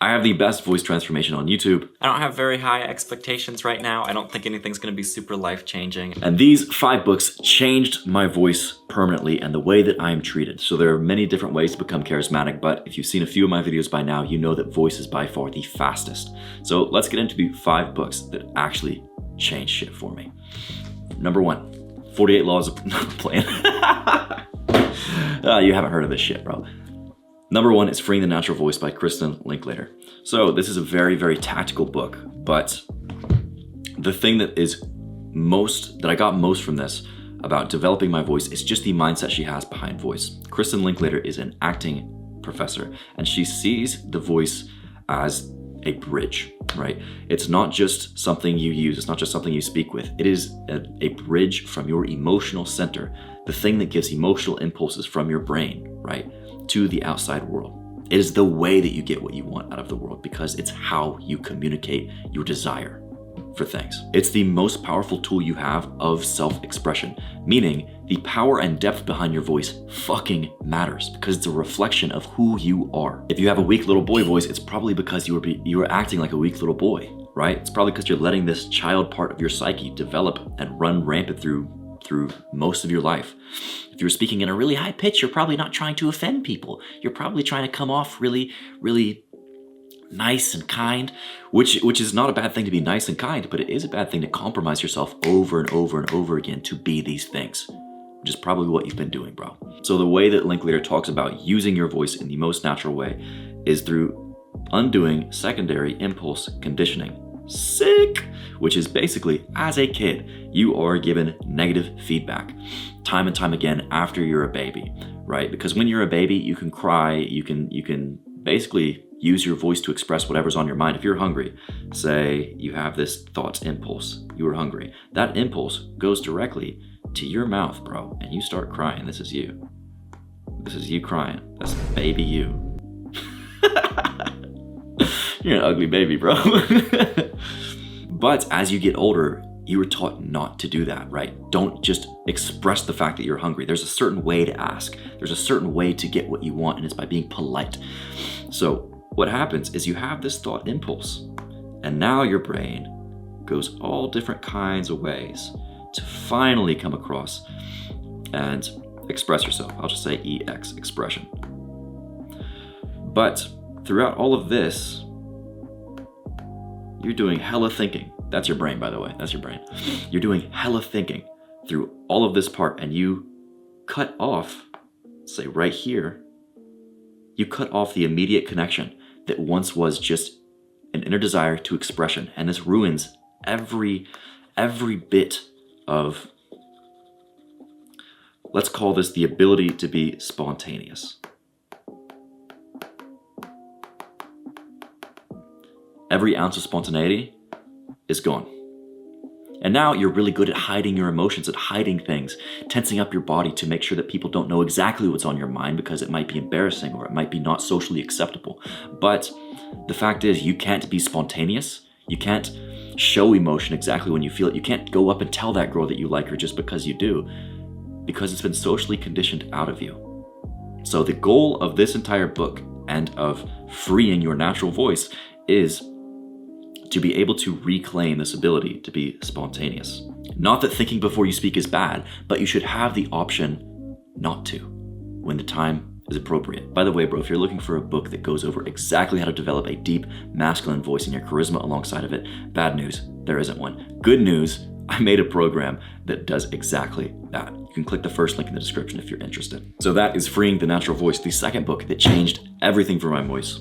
I have the best voice transformation on YouTube. I don't have very high expectations right now. I don't think anything's gonna be super life-changing. And these 5 books changed my voice permanently and the way that I am treated. So there are many different ways to become charismatic, but if you've seen a few of my videos by now, you know that voice is by far the fastest. So let's get into the 5 books that actually changed shit for me. Number 1, 48 Laws of... playing. You haven't heard of this shit, bro. Number 1 is Freeing the Natural Voice by Kristen Linklater. So this is a very, very tactical book, but the thing that I got most from this about developing my voice is just the mindset she has behind voice. Kristen Linklater is an acting professor, and she sees the voice as a bridge, right? It's not just something you use, it's not just something you speak with. It is a bridge from your emotional center, the thing that gives emotional impulses from your brain, right, to the outside world. It is the way that you get what you want out of the world because it's how you communicate your desire for things. It's the most powerful tool you have of self-expression, meaning the power and depth behind your voice fucking matters because it's a reflection of who you are. If you have a weak little boy voice, it's probably because you were acting like a weak little boy, right? It's probably because you're letting this child part of your psyche develop and run rampant through most of your life. If you're speaking in a really high pitch, you're probably not trying to offend people. You're probably trying to come off really, really nice and kind, which is not a bad thing to be nice and kind, but it is a bad thing to compromise yourself over and over and over again to be these things, which is probably what you've been doing, bro. So the way that Linklater talks about using your voice in the most natural way is through undoing secondary impulse conditioning. Sick! Which is basically, as a kid, you are given negative feedback time and time again after you're a baby, right? Because when you're a baby, you can cry, you can basically use your voice to express whatever's on your mind. If you're hungry, say you have this thought impulse, you were hungry. That impulse goes directly to your mouth, bro, and you start crying. This is you. This is you crying. That's baby you. You're an ugly baby, bro. But as you get older, you were taught not to do that, right? Don't just express the fact that you're hungry. There's a certain way to ask. There's a certain way to get what you want, and it's by being polite. So what happens is you have this thought impulse, and now your brain goes all different kinds of ways to finally come across and express yourself. I'll just say EX, expression. But throughout all of this, you're doing hella thinking. That's your brain, by the way. That's your brain. You're doing hella thinking through all of this part, and you cut off, say right here, you cut off the immediate connection that once was just an inner desire to expression. And this ruins every bit of, let's call this the ability to be spontaneous. Every ounce of spontaneity is gone. And now you're really good at hiding your emotions, at hiding things, tensing up your body to make sure that people don't know exactly what's on your mind because it might be embarrassing or it might be not socially acceptable. But the fact is, you can't be spontaneous. You can't show emotion exactly when you feel it. You can't go up and tell that girl that you like her just because you do, because it's been socially conditioned out of you. So the goal of this entire book and of freeing your natural voice is to be able to reclaim this ability to be spontaneous. Not that thinking before you speak is bad, but you should have the option not to when the time is appropriate. By the way, bro, if you're looking for a book that goes over exactly how to develop a deep masculine voice and your charisma alongside of it, bad news, there isn't one. Good news, I made a program that does exactly that. You can click the first link in the description if you're interested. So that is Freeing the Natural Voice, the second book that changed everything for my voice.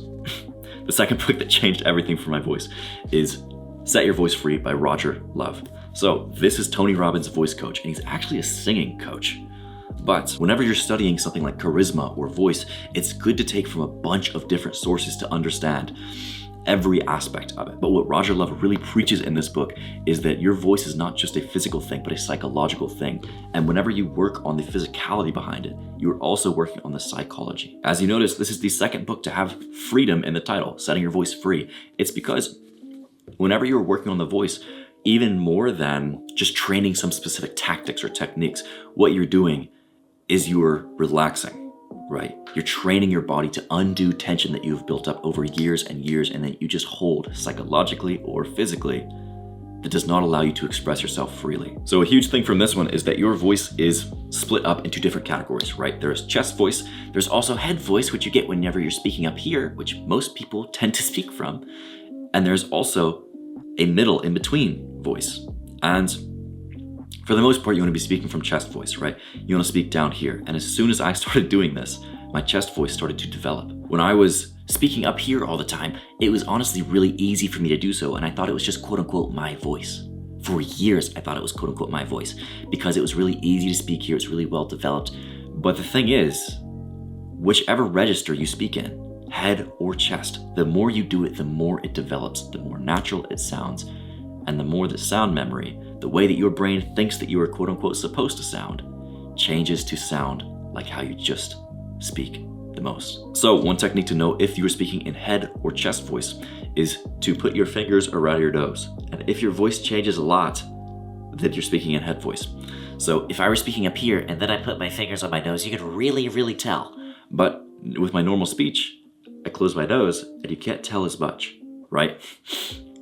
The second book that changed everything for my voice is Set Your Voice Free by Roger Love. So this is Tony Robbins' voice coach, and he's actually a singing coach. But whenever you're studying something like charisma or voice, it's good to take from a bunch of different sources to understand every aspect of it. But what Roger Love really preaches in this book is that your voice is not just a physical thing, but a psychological thing. And whenever you work on the physicality behind it, you're also working on the psychology. As you notice, this is the second book to have freedom in the title, Setting Your Voice Free. It's because whenever you're working on the voice, even more than just training some specific tactics or techniques, what you're doing is you're relaxing. right? You're training your body to undo tension that you've built up over years and years and that you just hold psychologically or physically that does not allow you to express yourself freely. So a huge thing from this one is that your voice is split up into different categories, right? There's chest voice, there's also head voice, which you get whenever you're speaking up here, which most people tend to speak from. And there's also a middle in between voice. And for the most part, you want to be speaking from chest voice, right? You want to speak down here. And as soon as I started doing this, my chest voice started to develop. When I was speaking up here all the time, it was honestly really easy for me to do so. And I thought it was just quote unquote my voice. For years, I thought it was quote unquote my voice because it was really easy to speak here. It's really well developed. But the thing is, whichever register you speak in, head or chest, the more you do it, the more it develops, the more natural it sounds. And the more the sound memory, the way that your brain thinks that you are quote unquote supposed to sound, changes to sound like how you just speak the most. So one technique to know if you are speaking in head or chest voice is to put your fingers around your nose. And if your voice changes a lot, then you're speaking in head voice. So if I were speaking up here and then I put my fingers on my nose, you could really, really tell. But with my normal speech, I close my nose and you can't tell as much, right?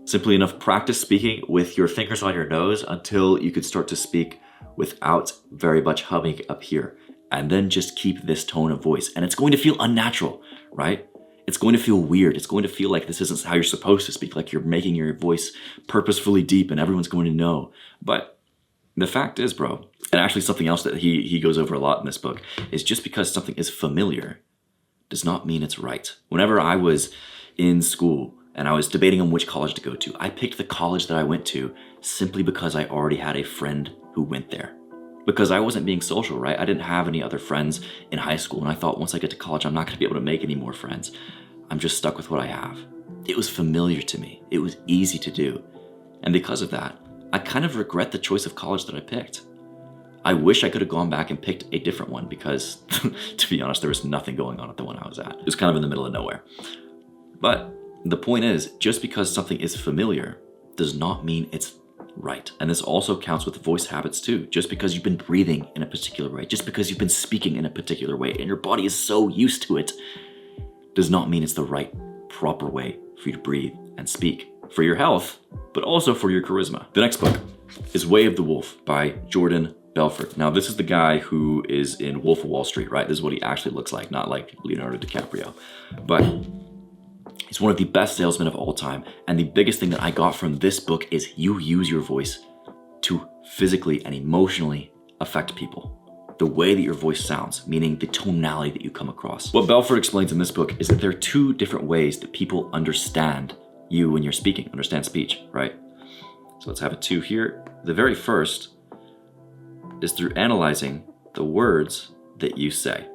Simply enough practice speaking with your fingers on your nose until you could start to speak without very much humming up here. And then just keep this tone of voice. And it's going to feel unnatural, right? It's going to feel weird. It's going to feel like this isn't how you're supposed to speak, like you're making your voice purposefully deep and everyone's going to know. But the fact is, bro, and actually something else that he goes over a lot in this book, is just because something is familiar does not mean it's right. Whenever I was in school and I was debating on which college to go to, I picked the college that I went to simply because I already had a friend who went there. Because I wasn't being social, right? I didn't have any other friends in high school, and I thought once I get to college, I'm not gonna be able to make any more friends. I'm just stuck with what I have. It was familiar to me. It was easy to do. And because of that, I kind of regret the choice of college that I picked. I wish I could have gone back and picked a different one because, to be honest, there was nothing going on at the one I was at. It was kind of in the middle of nowhere. But the point is, just because something is familiar does not mean it's right. And this also counts with voice habits too. Just because you've been breathing in a particular way, just because you've been speaking in a particular way, and your body is so used to it, does not mean it's the right, proper way for you to breathe and speak. For your health, but also for your charisma. The next book is Way of the Wolf by Jordan Belfort. Now, this is the guy who is in Wolf of Wall Street, right? This is what he actually looks like, not like Leonardo DiCaprio. But he's one of the best salesmen of all time. And the biggest thing that I got from this book is you use your voice to physically and emotionally affect people. The way that your voice sounds, meaning the tonality that you come across. What Belfort explains in this book is that there are two different ways that people understand you when you're speaking, understand speech, right? So let's have a two here. The very first is through analyzing the words that you say,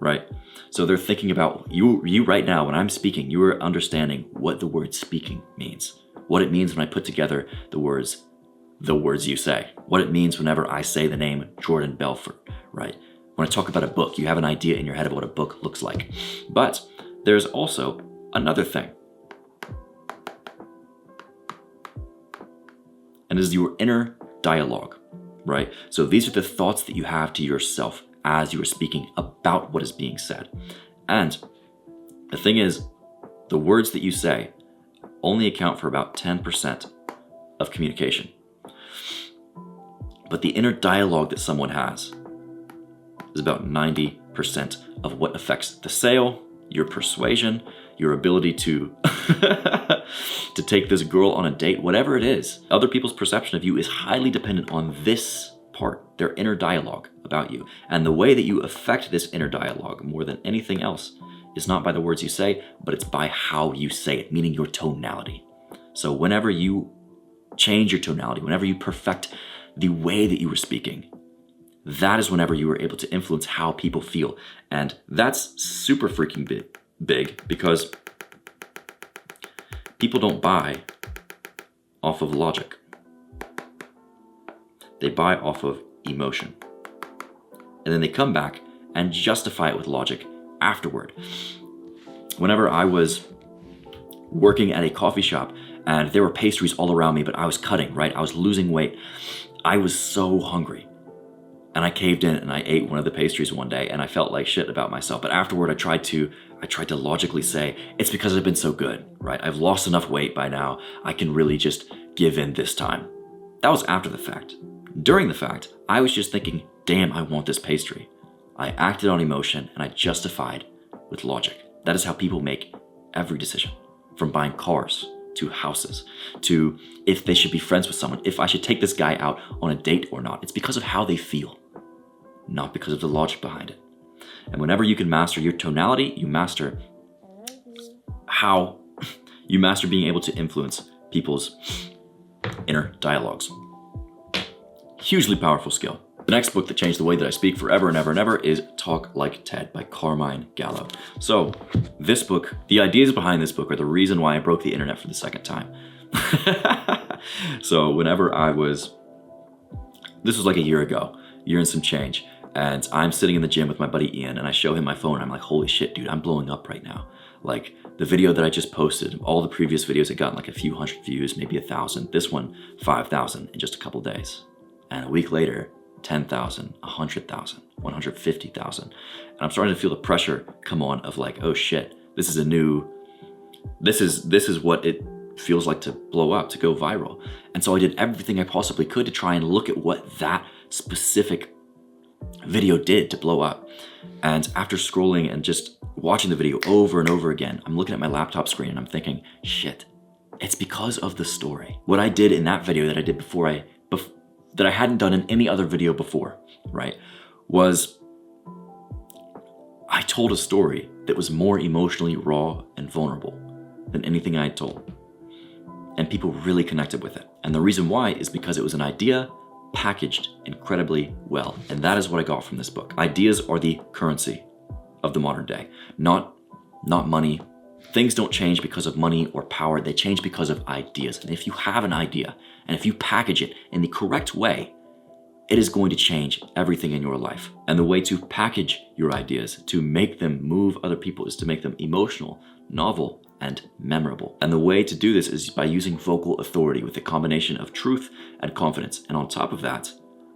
right? So they're thinking about you right now. When I'm speaking, you are understanding what the word speaking means, what it means when I put together the words you say, what it means whenever I say the name Jordan Belfort, right? When I talk about a book, you have an idea in your head of what a book looks like. But there's also another thing, and is your inner dialogue, right? So these are the thoughts that you have to yourself as you are speaking about what is being said. And the thing is, the words that you say only account for about 10% of communication. But the inner dialogue that someone has is about 90% of what affects the sale, your persuasion, your ability to to take this girl on a date, whatever it is. Other people's perception of you is highly dependent on this part, their inner dialogue about you. And the way that you affect this inner dialogue more than anything else is not by the words you say, but it's by how you say it, meaning your tonality. So whenever you change your tonality, whenever you perfect the way that you were speaking, that is whenever you were able to influence how people feel. And that's super freaking big because people don't buy off of logic. They buy off of emotion. And then they come back and justify it with logic afterward. Whenever I was working at a coffee shop and there were pastries all around me, but I was cutting, right? I was losing weight. I was so hungry. And I caved in and I ate one of the pastries one day and I felt like shit about myself. But afterward, I tried to logically say, it's because I've been so good, right? I've lost enough weight by now. I can really just give in this time. That was after the fact. During the fact, I was just thinking, damn, I want this pastry. I acted on emotion and I justified with logic. That is how people make every decision, from buying cars to houses, to if they should be friends with someone, if I should take this guy out on a date or not. It's because of how they feel, not because of the logic behind it. And whenever you can master your tonality, you master being able to influence people's inner dialogues. Hugely powerful skill. The next book that changed the way that I speak forever and ever and ever is Talk Like Ted by Carmine Gallo. So this book, the ideas behind this book are the reason why I broke the internet for the second time. So whenever this was like a year and some change, and I'm sitting in the gym with my buddy Ian and I show him my phone. I'm like, holy shit, dude, I'm blowing up right now. Like the video that I just posted, all the previous videos had gotten like a few hundred views, maybe 1,000. This one, 5,000 in just a couple days. And a week later, 10,000, 100,000, 150,000. And I'm starting to feel the pressure come on of like, oh shit, this is what it feels like to blow up, to go viral. And so I did everything I possibly could to try and look at what that specific video did to blow up. And after scrolling and just watching the video over and over again, I'm looking at my laptop screen and I'm thinking, shit, it's because of the story. What I did in that video that I did that I hadn't done in any other video before, right, was I told a story that was more emotionally raw and vulnerable than anything I had told. And people really connected with it. And the reason why is because it was an idea packaged incredibly well. And that is what I got from this book. Ideas are the currency of the modern day, not money. Things don't change because of money or power. They change because of ideas. And if you have an idea, and if you package it in the correct way, it is going to change everything in your life. And the way to package your ideas, to make them move other people, is to make them emotional, novel, and memorable. And the way to do this is by using vocal authority with a combination of truth and confidence. And on top of that,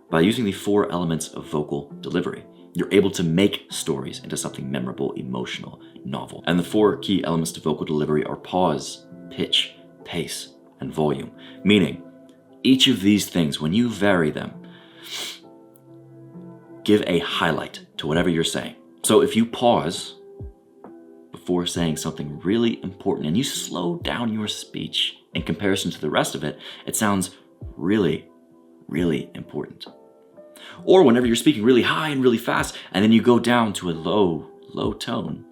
by using the 4 elements of vocal delivery, you're able to make stories into something memorable, emotional, novel. And the 4 key elements to vocal delivery are pause, pitch, pace, and volume. Meaning, each of these things, when you vary them, give a highlight to whatever you're saying. So if you pause before saying something really important and you slow down your speech in comparison to the rest of it, it sounds really, really important. Or whenever you're speaking really high and really fast and then you go down to a low tone,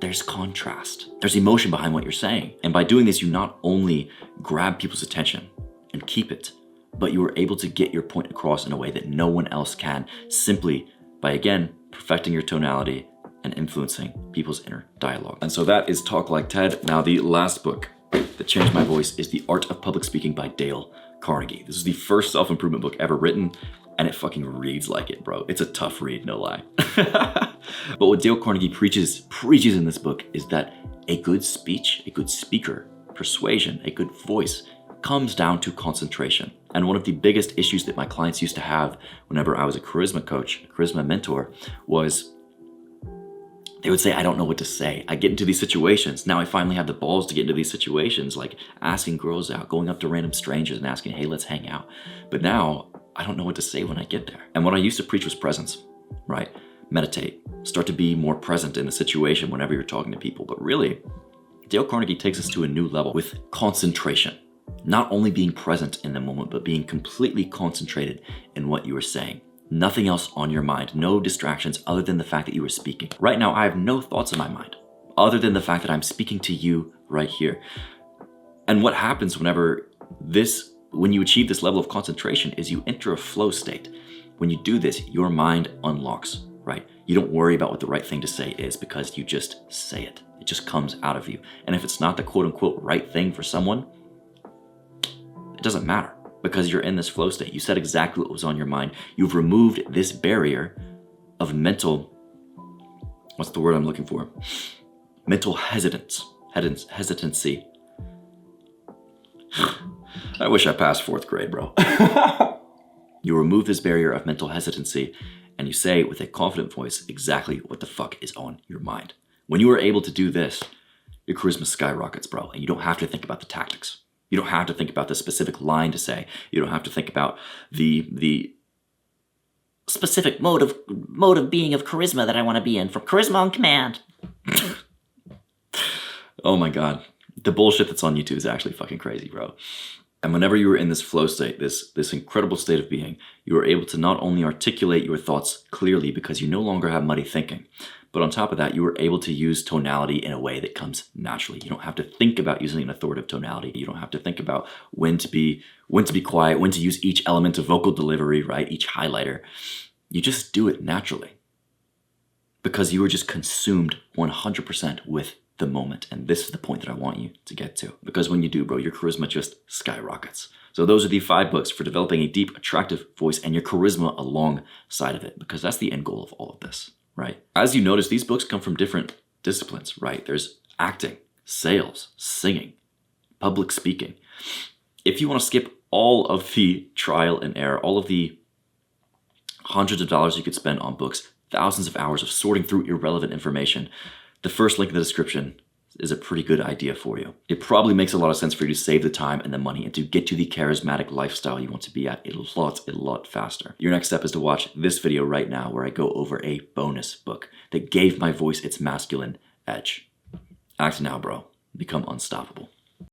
there's contrast. There's emotion behind what you're saying. And by doing this, you not only grab people's attention and keep it, but you are able to get your point across in a way that no one else can, simply by, again, perfecting your tonality and influencing people's inner dialogue. And so that is Talk Like Ted. Now, the last book that changed my voice is The Art of Public Speaking by Dale Carnegie. This is the first self-improvement book ever written, and it fucking reads like it, bro. It's a tough read, no lie. But what Dale Carnegie preaches in this book is that a good speech, a good speaker, persuasion, a good voice comes down to concentration. And one of the biggest issues that my clients used to have whenever I was a charisma coach, a charisma mentor, was they would say, I don't know what to say. I get into these situations. Now I finally have the balls to get into these situations, like asking girls out, going up to random strangers and asking, hey, let's hang out. But now I don't know what to say when I get there. And what I used to preach was presence, right? Meditate, start to be more present in the situation whenever you're talking to people. But really, Dale Carnegie takes us to a new level with concentration. Not only being present in the moment, but being completely concentrated in what you are saying. Nothing else on your mind, no distractions other than the fact that you are speaking. Right now, I have no thoughts in my mind other than the fact that I'm speaking to you right here. And what happens when you achieve this level of concentration is you enter a flow state. When you do this, your mind unlocks, right? You don't worry about what the right thing to say is because you just say it. It just comes out of you. And if it's not the quote unquote right thing for someone, it doesn't matter because you're in this flow state. You said exactly what was on your mind. You've removed this barrier of mental, what's the word I'm looking for? Mental hesitancy. I wish I passed 4th grade, bro. You remove this barrier of mental hesitancy and you say with a confident voice exactly what the fuck is on your mind. When you are able to do this, your charisma skyrockets, bro, and you don't have to think about the tactics. You don't have to think about the specific line to say. You don't have to think about the specific mode of being of charisma that I want to be in, from charisma on command. Oh my God. The bullshit that's on YouTube is actually fucking crazy, bro. And whenever you were in this flow state, this incredible state of being, you were able to not only articulate your thoughts clearly because you no longer have muddy thinking, but on top of that, you were able to use tonality in a way that comes naturally. You don't have to think about using an authoritative tonality. You don't have to think about when to be quiet, when to use each element of vocal delivery, right? Each highlighter. You just do it naturally because you were just consumed 100% with the moment. And this is the point that I want you to get to. Because when you do, bro, your charisma just skyrockets. So those are the 5 books for developing a deep, attractive voice and your charisma alongside of it, because that's the end goal of all of this, right? As you notice, these books come from different disciplines, right? There's acting, sales, singing, public speaking. If you want to skip all of the trial and error, all of the hundreds of dollars you could spend on books, thousands of hours of sorting through irrelevant information, the first link in the description is a pretty good idea for you. It probably makes a lot of sense for you to save the time and the money and to get to the charismatic lifestyle you want to be at a lot faster. Your next step is to watch this video right now where I go over a bonus book that gave my voice its masculine edge. Act now, bro. Become unstoppable.